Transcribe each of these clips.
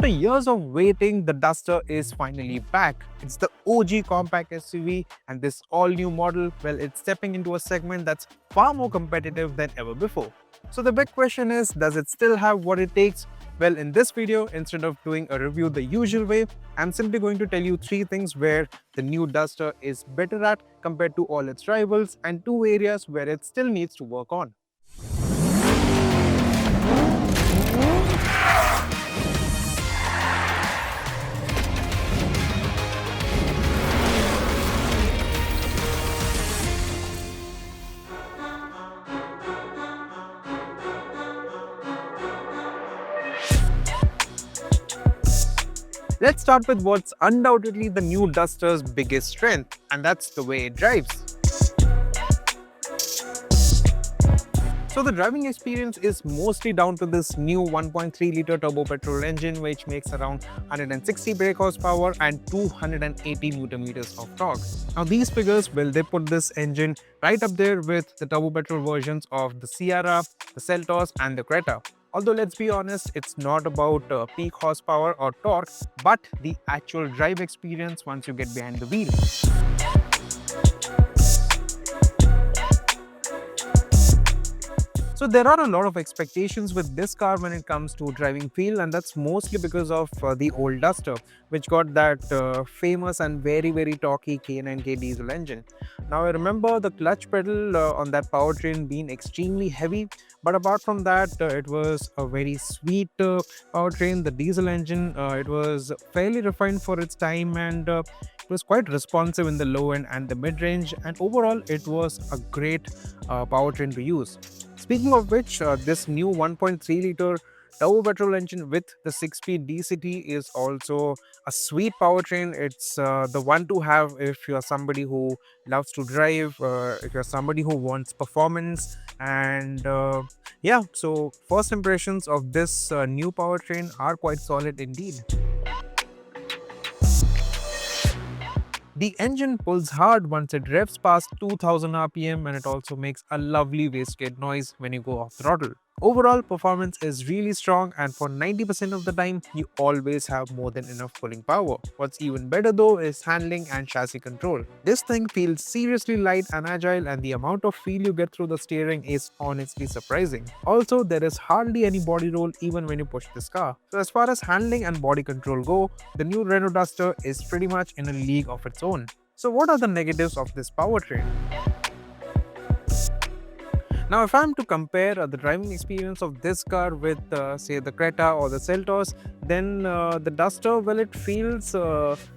After years of waiting, the Duster is finally back. It's the OG compact SUV, and this all-new model, well, it's stepping into a segment that's far more competitive than ever before. So the big question is, does it still have what it takes? Well, in this video, instead of doing a review the usual way, I'm simply going to tell you 3 things where the new Duster is better at compared to all its rivals, and 2 areas where it still needs to work on. Let's start with what's undoubtedly the new Duster's biggest strength, and that's the way it drives. So the driving experience is mostly down to this new 1.3-liter turbo petrol engine, which makes around 160 brake horsepower and 280 Nm of torque. Now these figures, well, they put this engine right up there with the turbo petrol versions of the Sierra, the Seltos and the Creta. Although let's be honest, it's not about peak horsepower or torque, but the actual drive experience once you get behind the wheel. So there are a lot of expectations with this car when it comes to driving feel, and that's mostly because of the old Duster, which got that famous and very torquey K9K diesel engine. Now I remember the clutch pedal on that powertrain being extremely heavy, but apart from that, it was a very sweet powertrain. The diesel engine, it was fairly refined for its time, and it was quite responsive in the low end and the mid range, and overall it was a great powertrain to use. Speaking of which, this new 1.3-liter turbo petrol engine with the 6-speed DCT is also a sweet powertrain. It's the one to have if you're somebody who loves to drive, if you're somebody who wants performance, and yeah, so first impressions of this new powertrain are quite solid indeed. The engine pulls hard once it revs past 2000 RPM, and it also makes a lovely wastegate noise when you go off throttle. Overall performance is really strong, and for 90% of the time, you always have more than enough pulling power. What's even better though is handling and chassis control. This thing feels seriously light and agile, and the amount of feel you get through the steering is honestly surprising. Also, there is hardly any body roll even when you push this car. So as far as handling and body control go, the new Renault Duster is pretty much in a league of its own. So what are the negatives of this powertrain? Now, if I'm to compare the driving experience of this car with, say, the Creta or the Seltos, then the Duster, well, it feels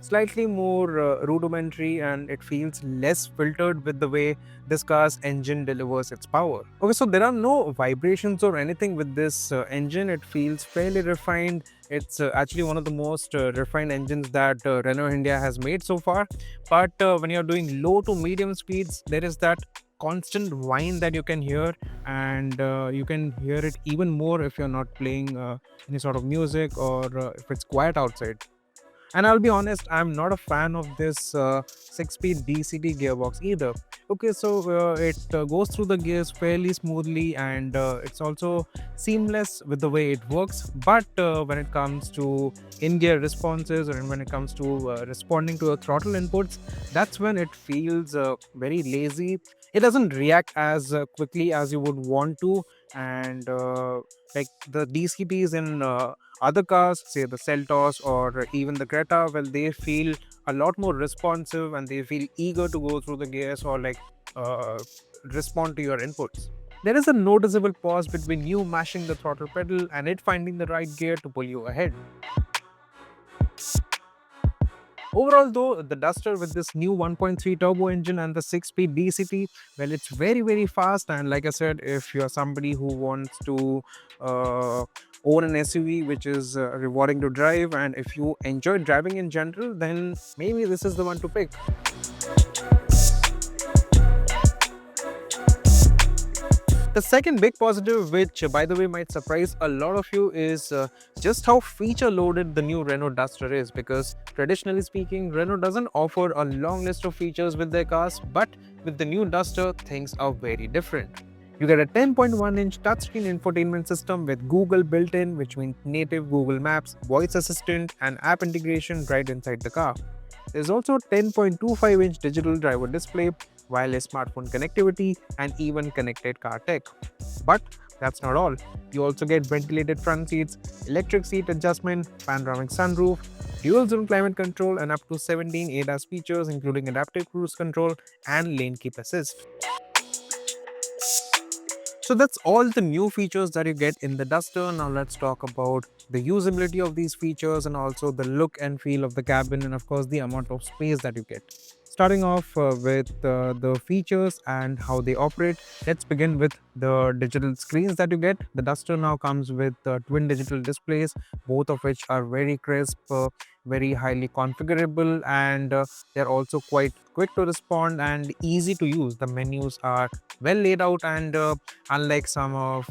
slightly more rudimentary, and it feels less filtered with the way this car's engine delivers its power. Okay, so there are no vibrations or anything with this engine. It feels fairly refined. It's actually one of the most refined engines that Renault India has made so far. But when you're doing low to medium speeds, there is that constant whine that you can hear, and you can hear it even more if you're not playing any sort of music, or if it's quiet outside. And I'll be honest, I'm not a fan of this 6-speed DCT gearbox either. Okay, so it goes through the gears fairly smoothly, and it's also seamless with the way it works. But when it comes to in-gear responses, or when it comes to responding to a throttle inputs, that's when it feels very lazy. It doesn't react as quickly as you would want to, and like the DCTs in other cars, say the Seltos or even the Creta, well, they feel a lot more responsive, and they feel eager to go through the gears, or like respond to your inputs. There is a noticeable pause between you mashing the throttle pedal and it finding the right gear to pull you ahead. Overall though, the Duster with this new 1.3 turbo engine and the 6-speed DCT, well, it's very fast, and like I said, if you're somebody who wants to own an SUV which is rewarding to drive, and if you enjoy driving in general, then maybe this is the one to pick. The second big positive, which by the way might surprise a lot of you, is just how feature loaded the new Renault Duster is, because traditionally speaking, Renault doesn't offer a long list of features with their cars, but with the new Duster, things are very different. You get a 10.1-inch touchscreen infotainment system with Google built in, which means native Google Maps, voice assistant, and app integration right inside the car. There's also 10.25-inch digital driver display, wireless smartphone connectivity, and even connected car tech. But that's not all. You also get ventilated front seats, electric seat adjustment, panoramic sunroof, dual zone climate control, and up to 17 ADAS features, including adaptive cruise control and lane keep assist. So that's all the new features that you get in the Duster. Now let's talk about the usability of these features and also the look and feel of the cabin, and of course the amount of space that you get. Starting off with the features and how they operate, let's begin with the digital screens that you get. The Duster now comes with twin digital displays, both of which are very crisp, very highly configurable, and they're also quite quick to respond and easy to use. The menus are well laid out, and unlike some of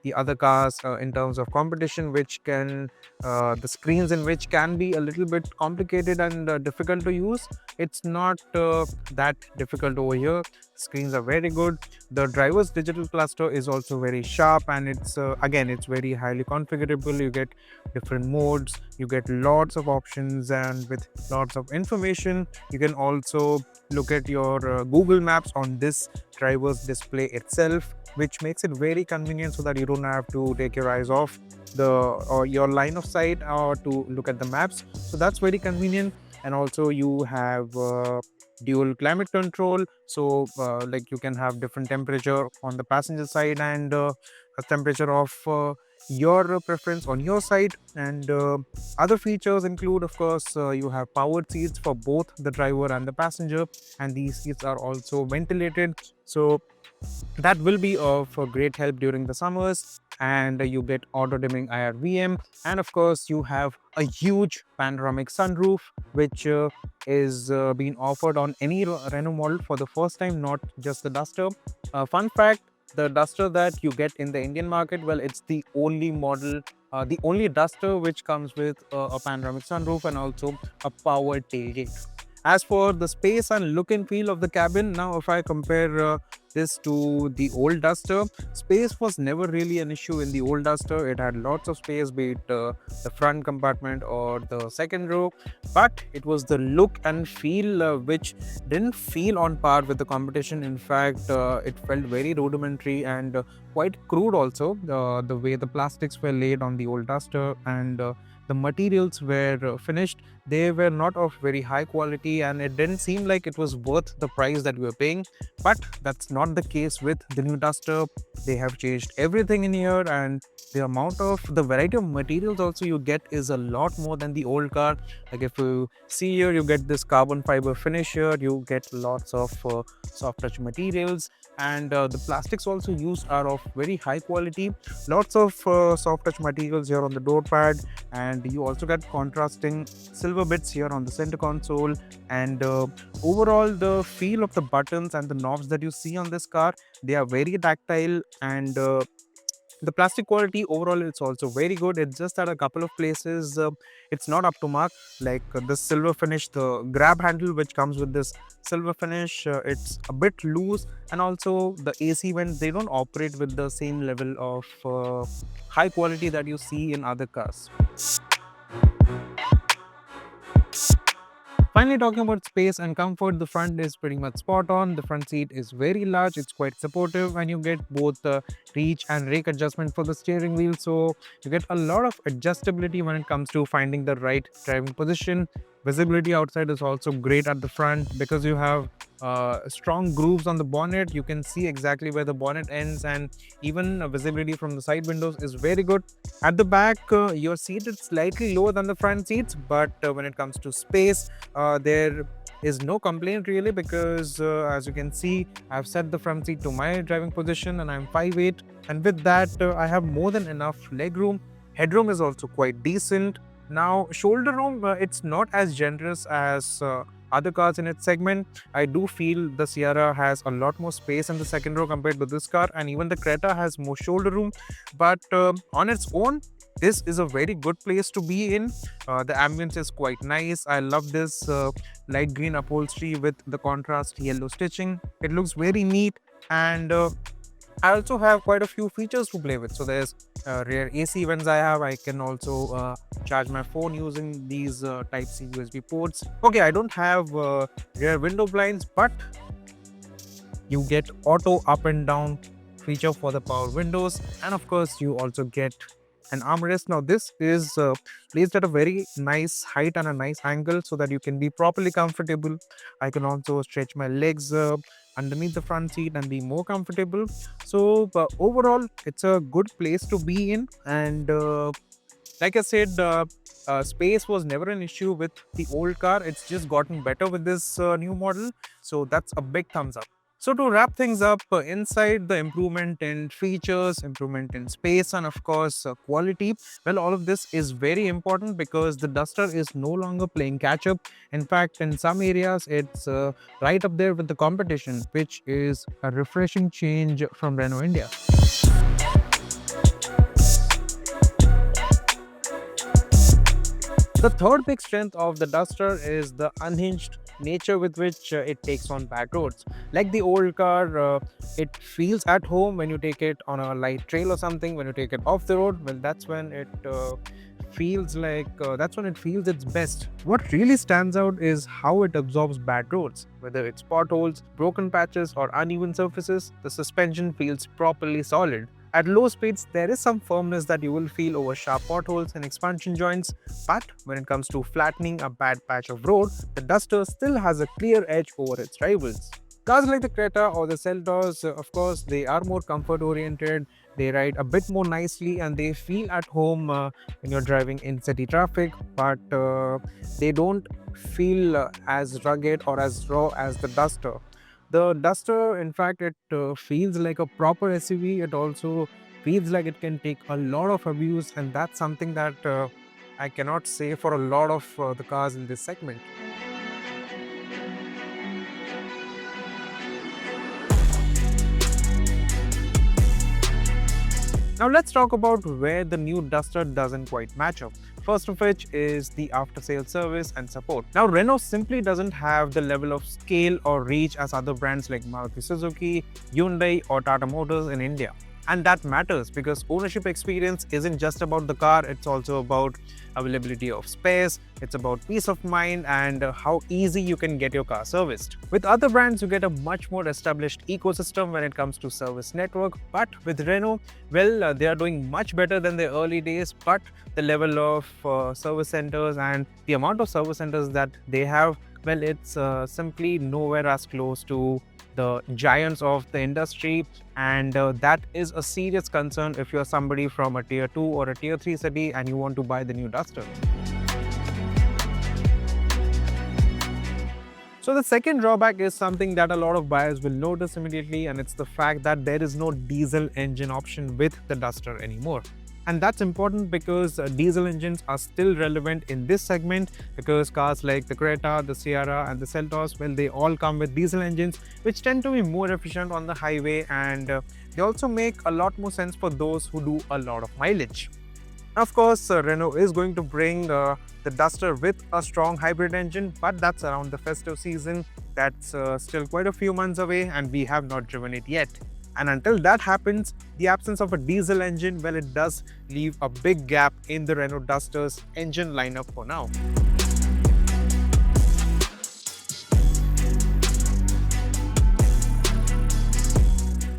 the other cars in terms of competition, which can the screens in which can be a little bit complicated and difficult to use, it's not that difficult over here. Screens are very good. The driver's digital cluster is also very sharp, and it's again, it's very highly configurable. You get different modes, you get lots of options, and with lots of information. You can also look at your Google Maps on this driver's display itself, which makes it very convenient so that you don't have to take your eyes off the or your line of sight or to look at the maps. So that's very convenient. And also you have dual climate control, so like you can have different temperature on the passenger side and a temperature of your preference on your side. And other features include, of course, you have powered seats for both the driver and the passenger, and these seats are also ventilated, so that will be of great help during the summers. And you get auto dimming IRVM, and of course you have a huge panoramic sunroof, which is being offered on any Renault model for the first time, not just the Duster. Fun fact, the Duster that you get in the Indian market, well, it's the only model, the only Duster which comes with a panoramic sunroof and also a powered tailgate. As for the space and look and feel of the cabin, now if I compare this to the old Duster, space was never really an issue in the old Duster. It had lots of space, be it the front compartment or the second row, but it was the look and feel which didn't feel on par with the competition. In fact, it felt very rudimentary and quite crude also, the way the plastics were laid on the old Duster, and the materials were finished. They were not of very high quality, and it didn't seem like it was worth the price that we were paying. But that's not the case with the new Duster. They have changed everything in here, and the variety of materials also you get is a lot more than the old car. Like if you see here, you get this carbon fiber finish here, you get lots of soft touch materials, and the plastics also used are of very high quality. Lots of soft touch materials here on the door pad, and you also get contrasting silver bits here on the center console. And overall, the feel of the buttons and the knobs that you see on this car, they are very tactile, and the plastic quality overall it's also very good. It's just at a couple of places it's not up to mark, like the silver finish, the grab handle which comes with this silver finish, it's a bit loose, and also the AC vents, they don't operate with the same level of high quality that you see in other cars. Finally, talking about space and comfort, the front is pretty much spot on. The front seat is very large, it's quite supportive, and you get both the reach and rake adjustment for the steering wheel. So you get a lot of adjustability when it comes to finding the right driving position. Visibility outside is also great at the front because you have strong grooves on the bonnet. You can see exactly where the bonnet ends, and even visibility from the side windows is very good. At the back, your seat is slightly lower than the front seats, but when it comes to space, there is no complaint really, because as you can see, I've set the front seat to my driving position and I'm 5'8", and with that I have more than enough leg room. Headroom is also quite decent. Now, shoulder room, it's not as generous as other cars in its segment. I do feel the Sierra has a lot more space in the second row compared to this car, and even the Creta has more shoulder room. But on its own, this is a very good place to be in. The ambience is quite nice. I love this light green upholstery with the contrast yellow stitching. It looks very neat, and I also have quite a few features to play with. So there's rear AC vents I have. I can also charge my phone using these Type-C USB ports. Okay, I don't have rear window blinds, but you get auto up and down feature for the power windows, and of course you also get an armrest. Now this is placed at a very nice height and a nice angle so that you can be properly comfortable. I can also stretch my legs underneath the front seat and be more comfortable. So overall it's a good place to be in, and like I said, space was never an issue with the old car. It's just gotten better with this new model. So that's a big thumbs up. So to wrap things up, inside the improvement in features, improvement in space, and of course quality, well, all of this is very important because the Duster is no longer playing catch up. In fact, in some areas, it's right up there with the competition, which is a refreshing change from Renault India. The third big strength of the Duster is the unhinged nature with which it takes on bad roads. Like the old car, it feels at home when you take it on a light trail or something. When you take it off the road, well, that's when it that's when it feels its best. What really stands out is how it absorbs bad roads. Whether it's potholes, broken patches, or uneven surfaces, the suspension feels properly solid. At low speeds, there is some firmness that you will feel over sharp potholes and expansion joints, but when it comes to flattening a bad patch of road, the Duster still has a clear edge over its rivals. Cars like the Creta or the Seltos, of course, they are more comfort oriented, they ride a bit more nicely, and they feel at home when you're driving in city traffic, but they don't feel as rugged or as raw as the Duster. The Duster, in fact, it feels like a proper SUV. It also feels like it can take a lot of abuse, and that's something that I cannot say for a lot of the cars in this segment. Now let's talk about where the new Duster doesn't quite match up. First of which is the after-sales service and support. Now Renault simply doesn't have the level of scale or reach as other brands like Maruti Suzuki, Hyundai or Tata Motors in India. And that matters because ownership experience isn't just about the car, it's also about availability of space, it's about peace of mind and how easy you can get your car serviced. With other brands, you get a much more established ecosystem when it comes to service network, but with Renault, well, they are doing much better than the early days, but the level of service centers and the amount of service centers that they have, well, it's simply nowhere as close to the giants of the industry, and that is a serious concern if you're somebody from a tier 2 or a tier 3 city and you want to buy the new Duster. So the second drawback is something that a lot of buyers will notice immediately, and it's the fact that there is no diesel engine option with the Duster anymore. And that's important because diesel engines are still relevant in this segment because cars like the Creta, the Sierra and the Seltos, well, they all come with diesel engines which tend to be more efficient on the highway, and they also make a lot more sense for those who do a lot of mileage. Of course, Renault is going to bring the Duster with a strong hybrid engine, but that's around the festive season. That's still quite a few months away and we have not driven it yet. And until that happens, the absence of a diesel engine, well, it does leave a big gap in the Renault Duster's engine lineup for now.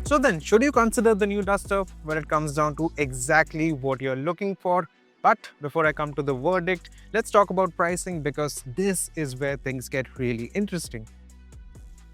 So then, should you consider the new Duster? Well, it comes down to exactly what you're looking for. But before I come to the verdict, let's talk about pricing because this is where things get really interesting.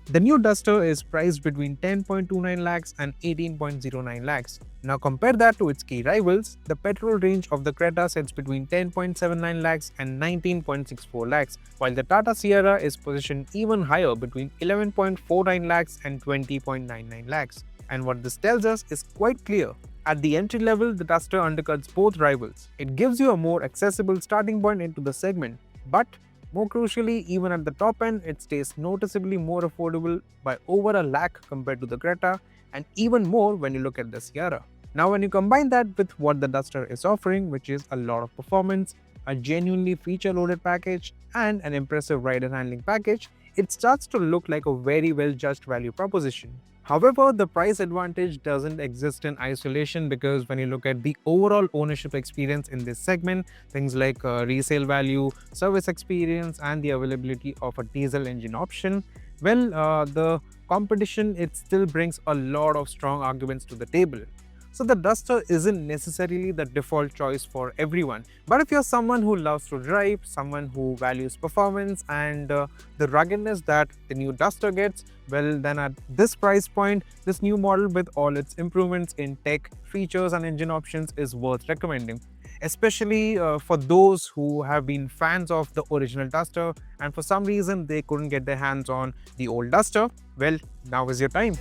The new Duster is priced between 10.29 lakhs and 18.09 lakhs. Now compare that to its key rivals. The petrol range of the Creta sits between 10.79 lakhs and 19.64 lakhs, while the Tata Sierra is positioned even higher between 11.49 lakhs and 20.99 lakhs. And what this tells us is quite clear. At the entry level, the Duster undercuts both rivals. It gives you a more accessible starting point into the segment, but more crucially, even at the top end, it stays noticeably more affordable by over a lakh compared to the Creta, and even more when you look at the Sierra. Now when you combine that with what the Duster is offering, which is a lot of performance, a genuinely feature-loaded package, and an impressive ride and handling package, it starts to look like a very well-judged value proposition. However, the price advantage doesn't exist in isolation, because when you look at the overall ownership experience in this segment, things like resale value, service experience, and the availability of a diesel engine option, well, the competition, it still brings a lot of strong arguments to the table. So the Duster isn't necessarily the default choice for everyone. But if you're someone who loves to drive, someone who values performance and the ruggedness that the new Duster gets, well, then at this price point, this new model with all its improvements in tech, features and engine options is worth recommending. Especially for those who have been fans of the original Duster and for some reason they couldn't get their hands on the old Duster, well, now is your time.